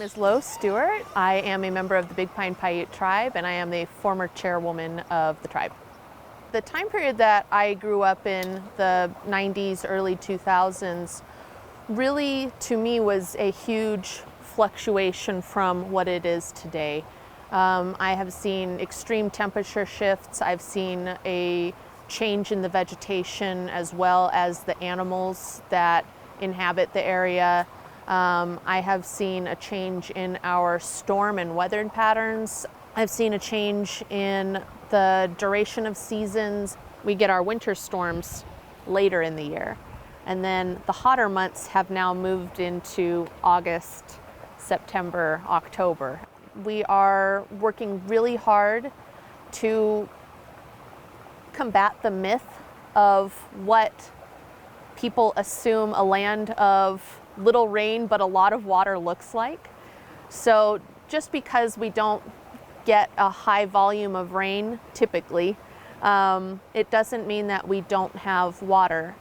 name is Lo Stewart. I am a member of the Big Pine Paiute Tribe, and I am the former chairwoman of the tribe. The time period that I grew up in, the 90s, early 2000s, really to me was a huge fluctuation from what it is today. I have seen extreme temperature shifts. I've seen a change in the vegetation as well as the animals that inhabit the area. I have seen a change in our storm and weather patterns. I've seen a change in the duration of seasons. We get our winter storms later in the year. And then the hotter months have now moved into August, September, October. We are working really hard to combat the myth of what people assume a land of little rain but a lot of water looks like. So just because we don't get a high volume of rain typically, it doesn't mean that we don't have water.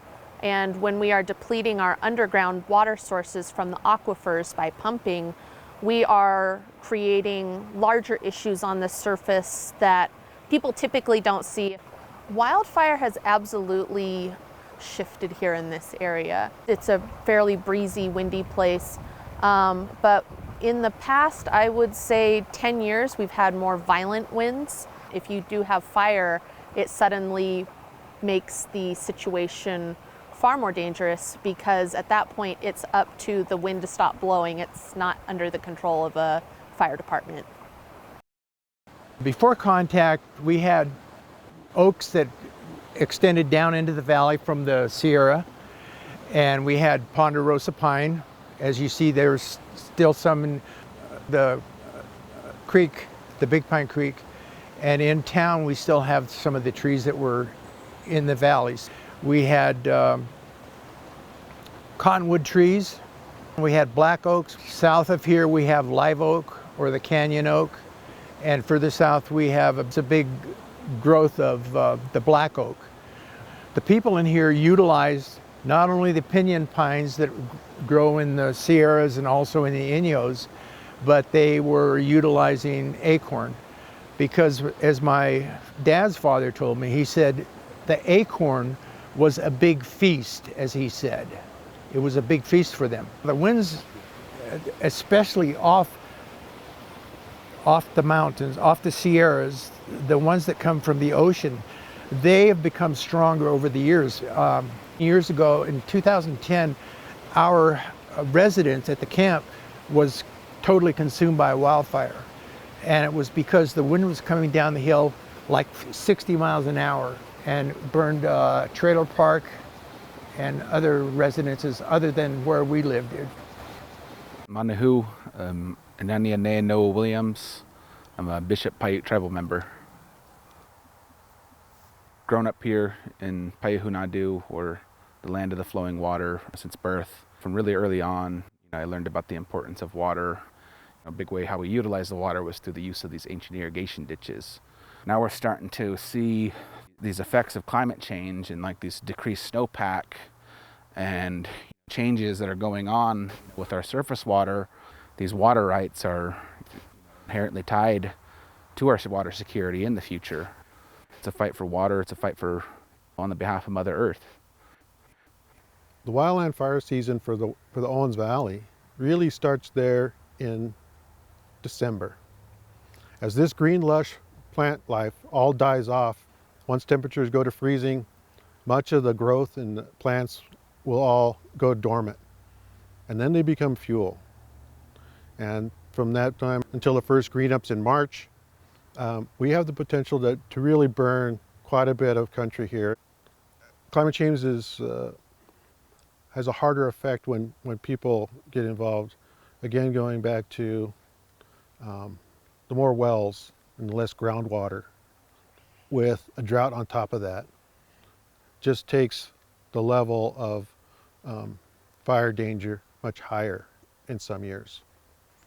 And when we are depleting our underground water sources from the aquifers by pumping, we are creating larger issues on the surface that people typically don't see. Wildfire has absolutely shifted here in this area. It's a fairly breezy, windy place, but in the past, I would say 10 years, we've had more violent winds. If you do have fire, it suddenly makes the situation far more dangerous because at that point, it's up to the wind to stop blowing. It's not under the control of a fire department. Before contact, we had oaks that extended down into the valley from the Sierra, and we had ponderosa pine. As you see, there's still some in the creek, the Big Pine Creek, and in town we still have some of the trees that were in the valleys. We had cottonwood trees, we had black oaks. South of here we have live oak or the canyon oak, and further south we have a big growth of the black oak. The people in here utilized not only the pinyon pines that grow in the Sierras and also in the Inyos, but they were utilizing acorn because, as my dad's father told me, he said the acorn was a big feast, as he said. It was a big feast for them. The winds, especially off the mountains, off the Sierras, the ones that come from the ocean, they have become stronger over the years. Years ago, in 2010, our residence at the camp was totally consumed by a wildfire. And it was because the wind was coming down the hill like 60 miles an hour and burned trailer park and other residences other than where we lived. Manahu, Anania Ne Noah Williams. I'm a Bishop Paiute Tribal member. Grown up here in Paiahunadu, or the land of the flowing water, since birth. From really early on, I learned about the importance of water. A big way how we utilize the water was through the use of these ancient irrigation ditches. Now we're starting to see these effects of climate change and like these decreased snowpack and changes that are going on with our surface water. These water rights are inherently tied to our water security in the future. It's a fight for water, it's a fight on the behalf of Mother Earth. The wildland fire season for the Owens Valley really starts there in December. As this green lush plant life all dies off, once temperatures go to freezing, much of the growth in the plants will all go dormant, and then they become fuel. And from that time until the first green ups in March, we have the potential to really burn quite a bit of country here. Climate change has a harder effect when people get involved. Again, going back to the more wells and the less groundwater, with a drought on top of that, just takes the level of fire danger much higher in some years.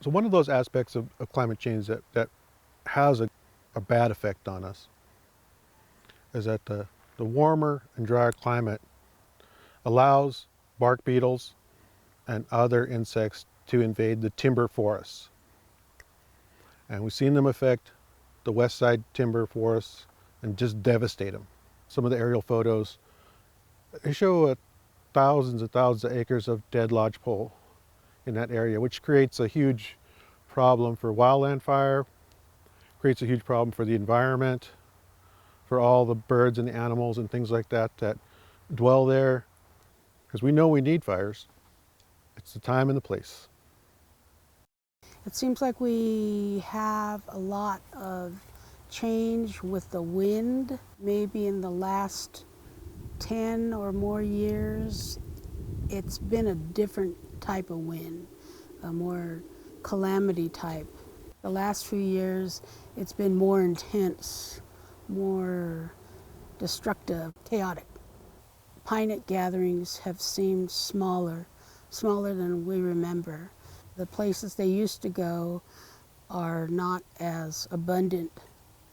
So one of those aspects of climate change that has a bad effect on us is that the warmer and drier climate allows bark beetles and other insects to invade the timber forests. And we've seen them affect the west side timber forests and just devastate them. Some of the aerial photos, they show thousands and thousands of acres of dead lodgepole in that area, which creates a huge problem for wildland fire, creates a huge problem for the environment, for all the birds and the animals and things like that that dwell there, because we know we need fires. It's the time and the place. It seems like we have a lot of change with the wind. Maybe in the last 10 or more years, it's been a different type of wind, a more calamity type. The last few years, it's been more intense, more destructive, chaotic. Pine nut gatherings have seemed smaller than we remember. The places they used to go are not as abundant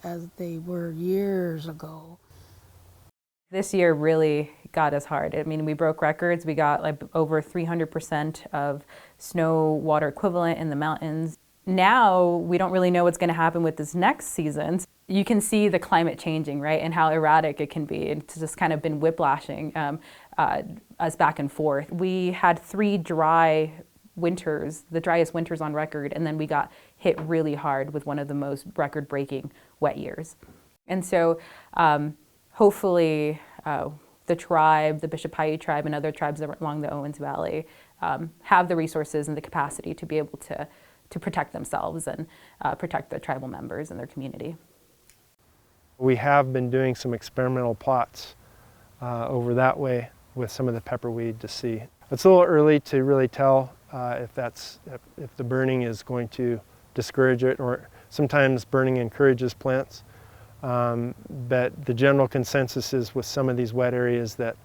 as they were years ago. This year really got us hard. I mean, we broke records. We got like over 300% of snow water equivalent in the mountains. Now we don't really know what's going to happen with this next season. You can see the climate changing, right, and how erratic it can be. It's just kind of been whiplashing us back and forth. We had 3 dry winters, the driest winters on record, and then we got hit really hard with one of the most record-breaking wet years. And so hopefully the tribe, the Bishop Paiute Tribe and other tribes along the Owens Valley have the resources and the capacity to be able to protect themselves and protect their tribal members and their community. We have been doing some experimental plots over that way with some of the pepperweed to see. It's a little early to really tell if the burning is going to discourage it, or sometimes burning encourages plants. But the general consensus is with some of these wet areas that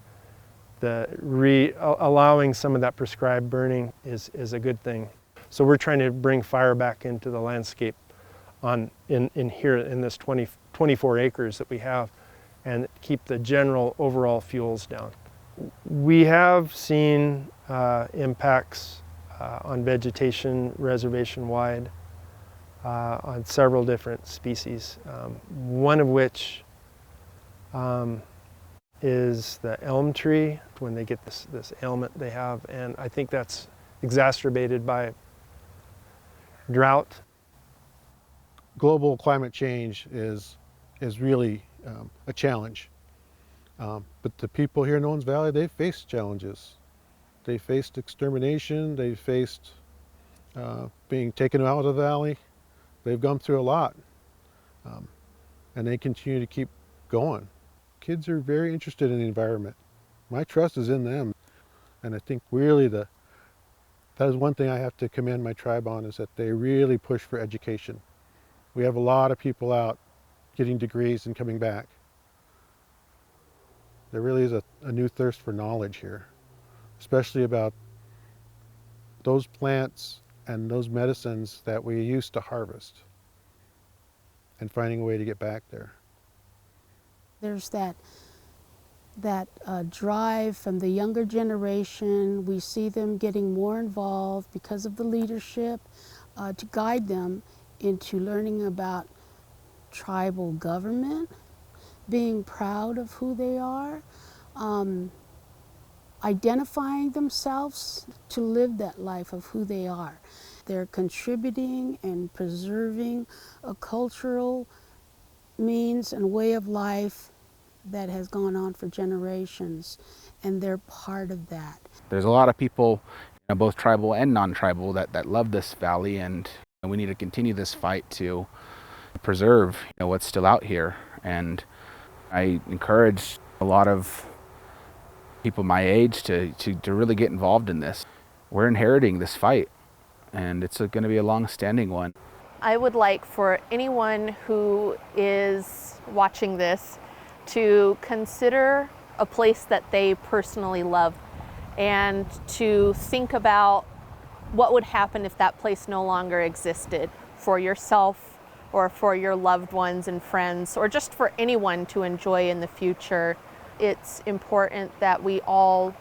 allowing some of that prescribed burning is a good thing. So we're trying to bring fire back into the landscape in here in this 24 acres that we have, and keep the general overall fuels down. We have seen impacts on vegetation reservation-wide on several different species, one of which is the elm tree, when they get this ailment they have, and I think that's exacerbated by drought. Global climate change is really a challenge. But the people here in Owens Valley, they've faced challenges. They faced extermination, they faced being taken out of the valley. They've gone through a lot. And they continue to keep going. Kids are very interested in the environment. My trust is in them. And I think really that is one thing I have to commend my tribe on, is that they really push for education. We have a lot of people out getting degrees and coming back. There really is a new thirst for knowledge here, especially about those plants and those medicines that we used to harvest, and finding a way to get back there. There's that drive from the younger generation. We see them getting more involved because of the leadership to guide them into learning about tribal government, being proud of who they are, identifying themselves to live that life of who they are. They're contributing and preserving a cultural means and way of life that has gone on for generations, and they're part of that. There's a lot of people, both tribal and non-tribal, that love this valley, and we need to continue this fight to preserve what's still out here. And I encourage a lot of people my age to really get involved in this. We're inheriting this fight, and it's going to be a long-standing one. I would like for anyone who is watching this to consider a place that they personally love, and to think about what would happen if that place no longer existed, for yourself or for your loved ones and friends, or just for anyone to enjoy in the future. It's important that we all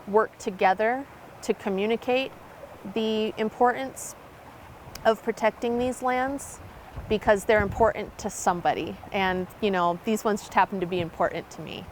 work together to communicate the importance of protecting these lands because they're important to somebody. And, you know, these ones just happen to be important to me.